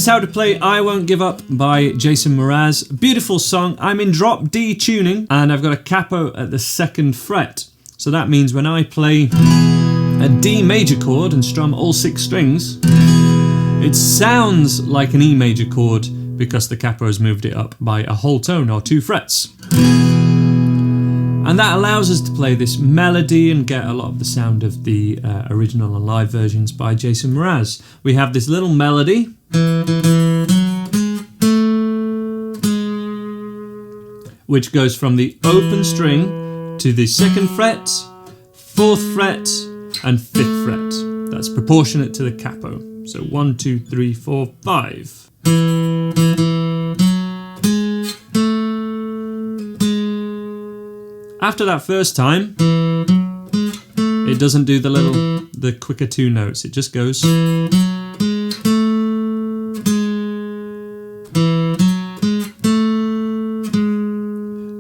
how to play I Won't Give Up by Jason Mraz. Beautiful song. I'm in drop D tuning and I've got a capo at the 2nd fret. So that means when I play a D major chord and strum all 6 strings, it sounds like an E major chord because the capo has moved it up by a whole tone or 2 frets. And that allows us to play this melody and get a lot of the sound of the original and live versions by Jason Mraz. We have this little melody, which goes from the open string to the 2nd fret, 4th fret, and 5th fret. That's proportionate to the capo. So 1, 2, 3, 4, 5. After that first time, it doesn't do the quicker 2 notes. It just goes.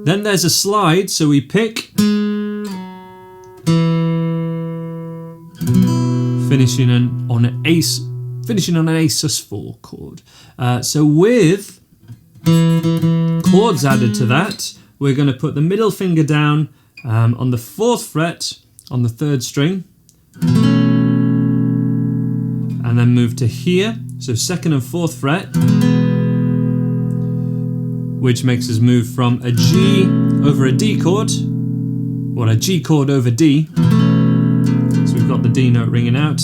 Then there's a slide, so we pick, finishing on an A sus4 chord. So with chords added to that, we're going to put the middle finger down on the 4th fret on the 3rd string, and then move to here, so 2nd and 4th fret, which makes us move from a G over a D chord, or a G chord over D, so we've got the D note ringing out,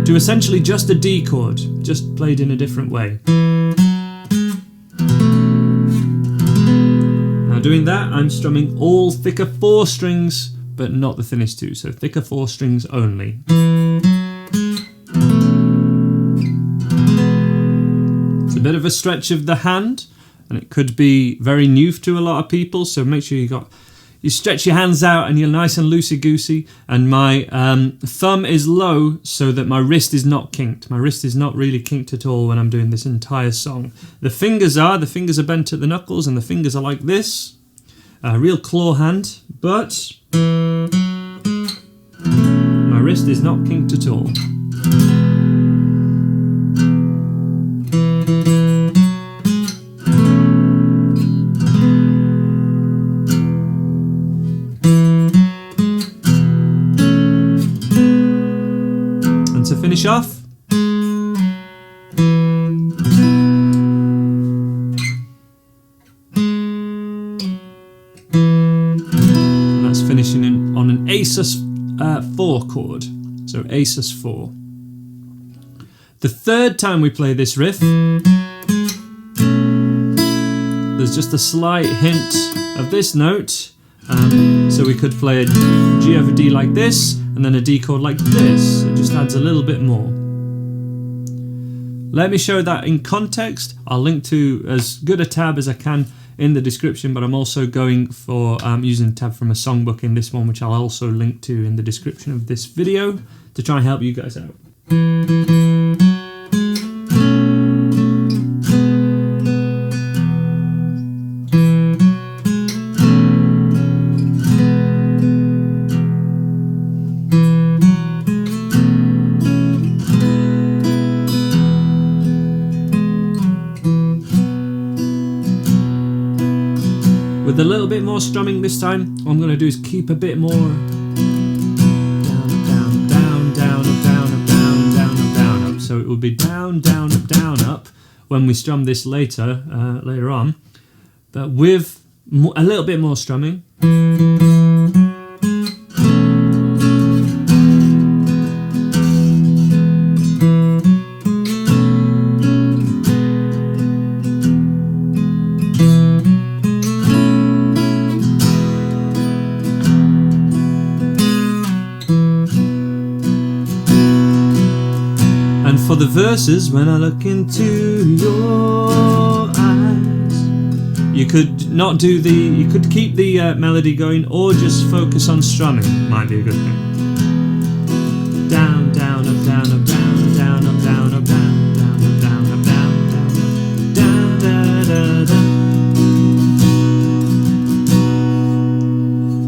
to essentially just a D chord, just played in a different way. Doing that, I'm strumming all thicker 4 strings, but not the thinnest 2, so thicker 4 strings only. It's a bit of a stretch of the hand, and it could be very new to a lot of people, so make sure you stretch your hands out and you're nice and loosey-goosey, and my thumb is low so that my wrist is not kinked. My wrist is not really kinked at all when I'm doing this entire song. The fingers are bent at the knuckles, and the fingers are like this. A real claw hand, but my wrist is not kinked at all. And to finish off, finishing on an A sus4 chord, so A sus4. The 3rd time we play this riff, there's just a slight hint of this note, so we could play a G over D like this, and then a D chord like this. It just adds a little bit more. Let me show that in context. I'll link to as good a tab as I can in the description, but I'm also going for using a tab from a songbook in this one, which I'll also link to in the description of this video to try and help you guys out. With a little bit more strumming this time, what I'm going to do is keep a bit more down, down, down, down, down, down, down, down, up. So it will be down, down, down, up when we strum this later on, but with a little bit more strumming. And for the verses, when I look into your eyes, you could you could keep the melody going, or just focus on strumming. Might be a good thing. Down, down, up, down, up, down, down, up, down, up, down, down, up, down, up, down, down, down, da, da, da.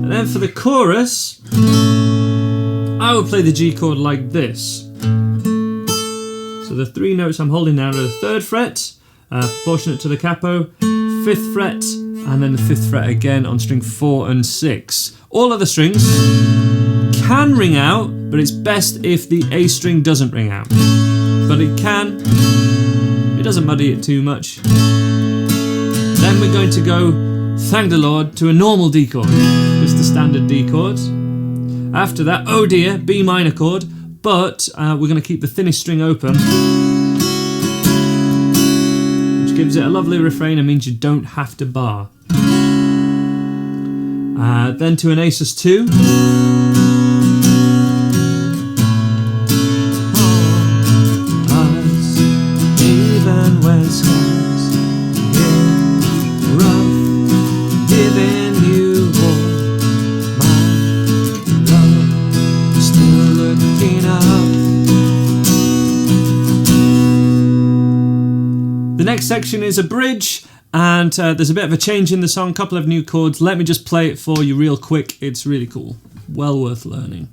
And then for the chorus, I would play the G chord like this. So the 3 notes I'm holding down are the 3rd fret, proportionate to the capo, 5th fret, and then the 5th fret again on string 4 and 6. All of the strings can ring out, but it's best if the A string doesn't ring out. But it can. It doesn't muddy it too much. Then we're going to go, thank the Lord, to a normal D chord. Just the standard D chord. After that, oh dear, B minor chord, but we're going to keep the thinnest string open, which gives it a lovely refrain and means you don't have to bar. Then to an A sus2. Even when skies get rough, giving you all my love, still looking up. The next section is a bridge, and there's a bit of a change in the song, a couple of new chords. Let me just play it for you real quick. It's really cool. Well worth learning.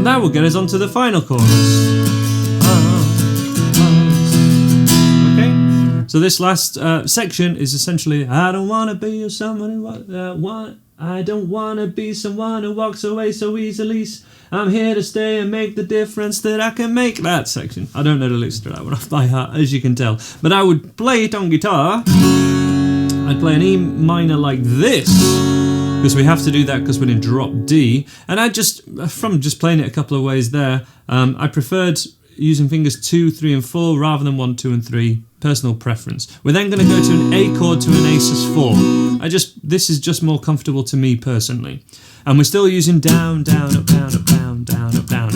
That will get us on to the final chorus. Okay, so this last section is essentially, I don't want to be someone who I don't want to be someone who walks away so easily. I'm here to stay and make the difference that I can make. That section. I don't know the lyrics to that one off by heart, as you can tell. But I would play it on guitar. I'd play an E minor like this, because we have to do that because we're in drop D. And from just playing it a couple of ways there, I preferred using fingers 2, 3 and 4 rather than 1, 2 and 3. Personal preference. We're then going to go to an A chord to an A sus4. This is just more comfortable to me personally. And we're still using down, down, up, down, up, down, down, up, down, up.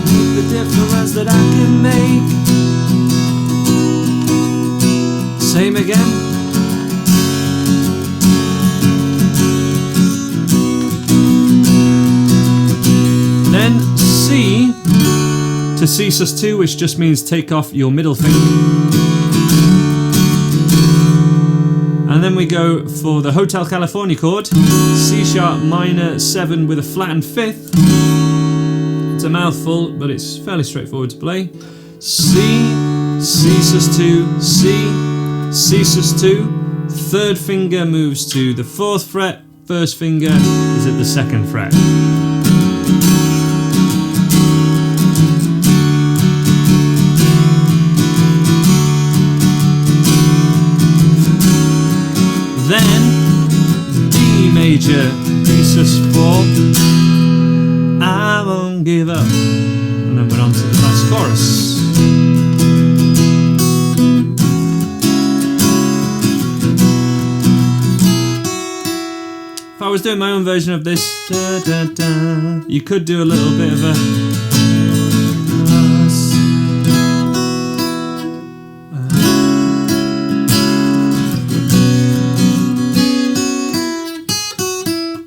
Make the difference that I can make. Same again. Then C to C sus2, which just means take off your middle finger. And then we go for the Hotel California chord, C sharp minor 7 with a flattened 5th. It's a mouthful, but it's fairly straightforward to play. C, C sus2, C, C sus2. 3rd finger moves to the 4th fret, 1st finger is at the 2nd fret. Then D major, D sus4, I won't give up. And then we're on to the last chorus. If I was doing my own version of this, da, da, da, you could do a little bit of a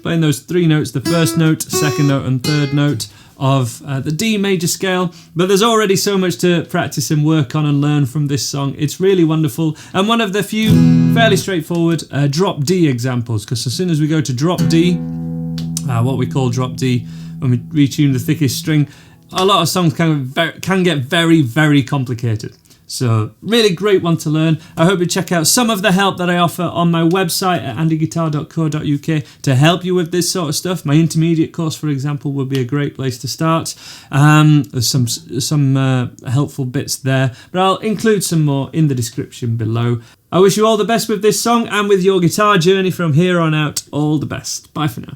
playing those 3 notes, the 1st note, 2nd note and 3rd note of the D major scale. But there's already so much to practice and work on and learn from this song. It's really wonderful, and one of the few fairly straightforward drop D examples, because as soon as we go to drop D, what we call drop D, when we retune the thickest string, a lot of songs can get very, very complicated. So really great one to learn. I hope you check out some of the help that I offer on my website at andyguitar.co.uk to help you with this sort of stuff. My intermediate course, for example, would be a great place to start. There's some helpful bits there, but I'll include some more in the description below. I wish you all the best with this song and with your guitar journey from here on out. All the best. Bye for now.